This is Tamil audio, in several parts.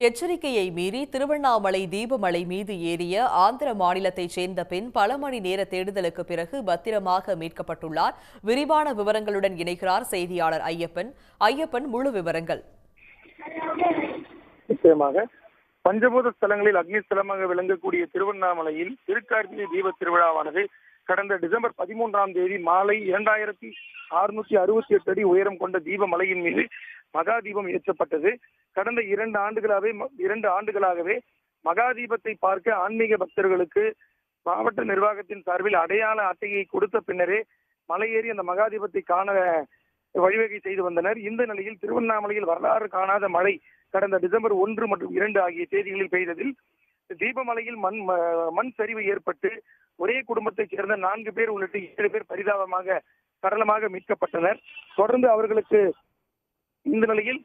எச்சரிக்கையை மீறி திருவண்ணாமலை தீபமலை மீது ஏறிய ஆந்திர மாநிலத்தைச் சேர்ந்த பெண் பல மணி நேர தேடுதலுக்கு பிறகு பத்திரமாக மீட்கப்பட்டுள்ளார். விரிவான விவரங்களுடன் இணைகிறார் செய்தியாளர் ஐயப்பன். ஐயப்பன், முழு விவரங்கள். நிச்சயமாக பஞ்சபூத ஸ்தலங்களில் அக்னி ஸ்தலமாக விளங்கக்கூடிய திருவண்ணாமலையில் திருக்கார்த்திகை தீப திருவிழாவானது கடந்த டிசம்பர் 13ஆம் தேதி மாலை 2668 அடி உயரம் கொண்ட தீபமலையின் மீது மகா தீபம் ஏற்றப்பட்டது. கடந்த 2 ஆண்டுகளாகவே மகா தீபத்தை பார்க்க ஆன்மீக பக்தர்களுக்கு மாவட்ட நிர்வாகத்தின் சார்பில் அடையாள அட்டையை கொடுத்த பின்னரே மலையேறி அந்த மகா தீபத்தை காண வழிவகை செய்து வந்தனர். இந்த நிலையில் திருவண்ணாமலையில் வரலாறு காணாத மழை கடந்த டிசம்பர் 1 மற்றும் 2 ஆகிய தேதிகளில் பெய்ததில் தீபமலையில் மண் சரிவு ஏற்பட்டு ஒரே குடும்பத்தைச் சேர்ந்த 4 பேர் உள்ளிட்ட 7 பேர் பரிதாபமாக சடலமாக மீட்கப்பட்டனர். தொடர்ந்து அவர்களுக்கு இந்த நிலையில்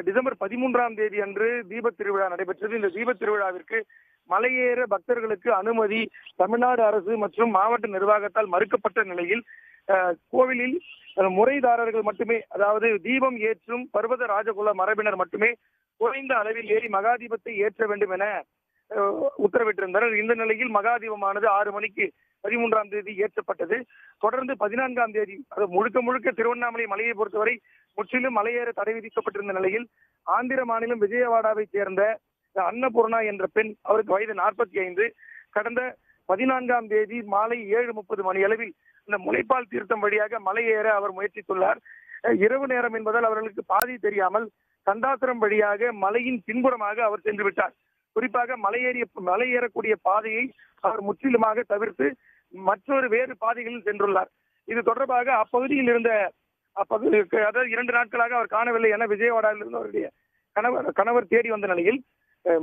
டிசம்பர் 13ஆம் தேதி அன்று தீப திருவிழா நடைபெற்றது. இந்த தீப திருவிழாவிற்கு மலையேற பக்தர்களுக்கு அனுமதி தமிழ்நாடு அரசு மற்றும் மாவட்ட நிர்வாகத்தால் மறுக்கப்பட்ட நிலையில் கோவிலில் முறைதாரர்கள் மட்டுமே, அதாவது தீபம் ஏற்றும் பர்வத ராஜகுல மரபினர் மட்டுமே குறைந்த அளவில் ஏறி மகா தீபத்தை ஏற்ற வேண்டும் என உத்தரவிட்டிருந்தனர். இந்த நிலையில் மகா தீபமானது 6 மணிக்கு 13ஆம் தேதி ஏற்றப்பட்டது. தொடர்ந்து 14ஆம் தேதி அது முழுக்க திருவண்ணாமலை மலையை பொறுத்தவரை முற்றிலும் மலையேற தடை விதிக்கப்பட்டிருந்த நிலையில் ஆந்திர மாநிலம் விஜயவாடாவை சேர்ந்த அன்னபூர்ணா என்ற பெண், அவருக்கு வயது 45, கடந்த 14ஆம் தேதி மாலை 7:30 மணி அளவில் இந்த முளைப்பால் தீர்த்தம் வழியாக மலையேற அவர் முயற்சித்துள்ளார். இரவு நேரம் என்பதால் அவர்களுக்கு பாதை தெரியாமல் கண்டாசுரம் வழியாக மலையின் பின்புறமாக அவர் சென்று விட்டார். குறிப்பாக மலையேறக்கூடிய பாதையை அவர் முற்றிலுமாக தவிர்த்து வேறு பாதைகளில் சென்றுள்ளார். இது தொடர்பாக அப்பகுதியில் இருந்த அதாவது 2 நாட்களாக அவர் காணவில்லை என விஜயவாடாவில் இருந்து அவருடைய கணவர் தேடி வந்த நிலையில்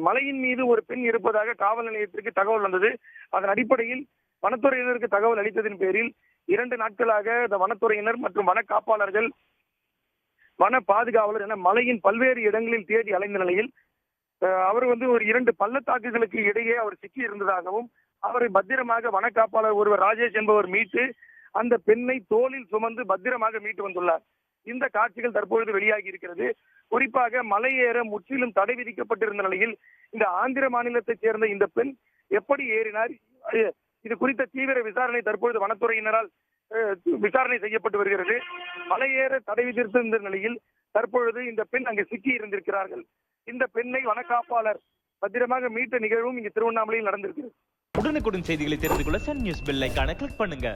மலையின் மீது ஒரு பெண் இருப்பதாக காவல் நிலையத்திற்கு தகவல் வந்தது. அதன் அடிப்படையில் வனத்துறையினருக்கு தகவல் அளித்ததின் பேரில் 2 நாட்களாக இந்த வனத்துறையினர் மற்றும் வன காப்பாளர்கள், வன பாதுகாவலர் என மலையின் பல்வேறு இடங்களில் தேடி அலைந்த நிலையில் அவர் ஒரு 2 பள்ளத்தாக்குகளுக்கு இடையே அவர் சிக்கி இருந்ததாகவும் அவரை பத்திரமாக வன காப்பாளர் ஒருவர் ராஜேஷ் என்பவர் மீட்டு அந்த பெண்ணை தோளில் சுமந்து பத்திரமாக மீட்டு வந்துள்ளார். இந்த காட்சிகள் தற்பொழுது வெளியாகி இருக்கிறது. குறிப்பாக மலையேற முற்றிலும் தடை விதிக்கப்பட்டிருந்த நிலையில் இந்த ஆந்திர மாநிலத்தைச் சேர்ந்த இந்த பெண் எப்படி ஏறினார், இது குறித்த தீவிர விசாரணை தற்பொழுது வனத்துறையினரால் விசாரணை செய்யப்பட்டு வருகிறது. மலையேற தடை விதித்திருந்த நிலையில் தற்பொழுது இந்த பெண் அங்கு சிக்கி இருந்திருக்கிறார்கள். இந்த பெண்ணை வனக்காப்பாளர் பத்திரமாக மீட்ட நிகழ்வும் இங்கு திருவண்ணாமலையில் நடந்திருக்கிறது. உடனுக்குடன் செய்திகளை தெரிந்து கொள்ள சன் நியூஸ் பெல் ஐகானை கிளிக் பண்ணுங்க.